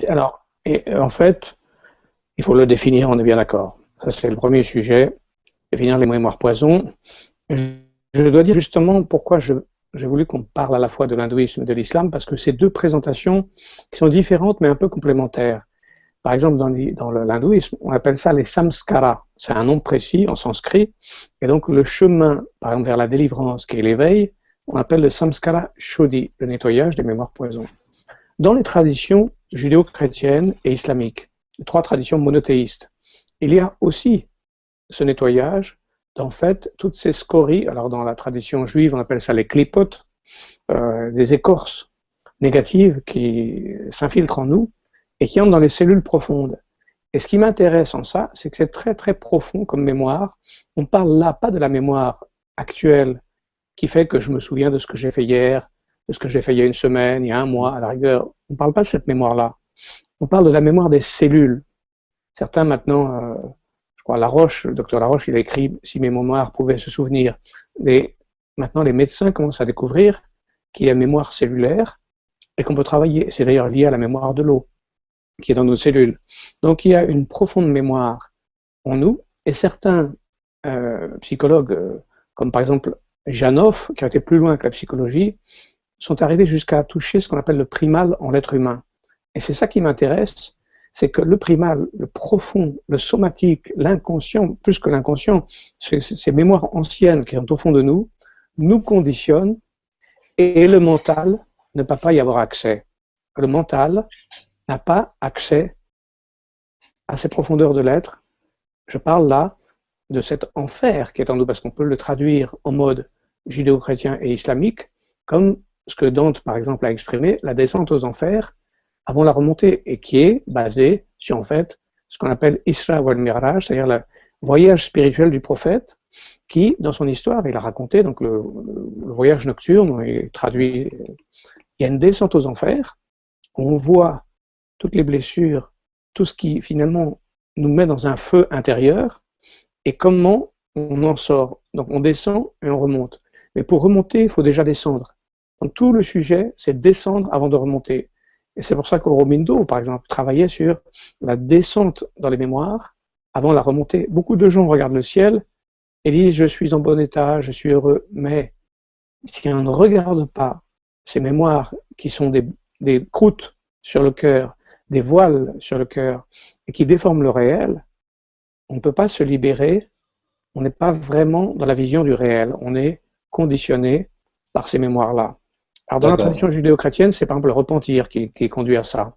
Alors, en fait, il faut le définir, on est bien d'accord. Ça, c'est le premier sujet, définir les mémoires poison. Je, je dois dire justement pourquoi j'ai voulu qu'on parle à la fois de l'hindouisme et de l'islam, parce que c'est deux présentations qui sont différentes mais un peu complémentaires. Par exemple, dans l'hindouisme, on appelle ça les samskaras. C'est un nom précis en sanskrit. Et donc, le chemin, par exemple, vers la délivrance, qui est l'éveil, on appelle le samskara shuddhi, le nettoyage des mémoires poison. Dans les traditions judéo-chrétiennes et islamiques, les trois traditions monothéistes, il y a aussi ce nettoyage d'en fait toutes ces scories. Alors, dans la tradition juive, on appelle ça les klipotes, des écorces négatives qui s'infiltrent en nous et qui entrent dans les cellules profondes. Et ce qui m'intéresse en ça, c'est que c'est très très profond comme mémoire. On parle là pas de la mémoire actuelle qui fait que je me souviens de ce que j'ai fait hier, de ce que j'ai fait il y a une semaine, il y a un mois, à la rigueur. On ne parle pas de cette mémoire-là. On parle de la mémoire des cellules. Certains maintenant, je crois Laroche, le docteur Laroche, il a écrit si mes mémoires pouvaient se souvenir. Maintenant, les médecins commencent à découvrir qu'il y a une mémoire cellulaire et qu'on peut travailler. C'est d'ailleurs lié à la mémoire de l'eau qui est dans nos cellules. Donc il y a une profonde mémoire en nous, et certains psychologues, comme par exemple Janov, qui a été plus loin que la psychologie, sont arrivés jusqu'à toucher ce qu'on appelle le primal en l'être humain. Et c'est ça qui m'intéresse, c'est que le primal, le profond, le somatique, l'inconscient, plus que l'inconscient, ces mémoires anciennes qui sont au fond de nous conditionnent, et le mental ne peut pas y avoir accès. Le mental n'a pas accès à ces profondeurs de l'être. Je parle là de cet enfer qui est en nous, parce qu'on peut le traduire en mode judéo-chrétien et islamique, comme ce que Dante, par exemple, a exprimé, la descente aux enfers avant la remontée, et qui est basée sur, en fait, ce qu'on appelle Isra wal Miraj, c'est-à-dire le voyage spirituel du prophète, qui, dans son histoire, il a raconté donc le voyage nocturne, il traduit, il y a une descente aux enfers, où on voit toutes les blessures, tout ce qui finalement nous met dans un feu intérieur, et comment on en sort. Donc on descend et on remonte. Mais pour remonter, il faut déjà descendre. Donc tout le sujet, c'est descendre avant de remonter. Et c'est pour ça qu'Aurobindo, par exemple, travaillait sur la descente dans les mémoires avant la remontée. Beaucoup de gens regardent le ciel et disent « je suis en bon état, je suis heureux ». Mais si on ne regarde pas ces mémoires qui sont des croûtes sur le cœur, des voiles sur le cœur, et qui déforment le réel, on ne peut pas se libérer, on n'est pas vraiment dans la vision du réel, on est conditionné par ces mémoires-là. Alors dans la D'accord. tradition judéo-chrétienne, c'est par exemple le repentir qui conduit à ça.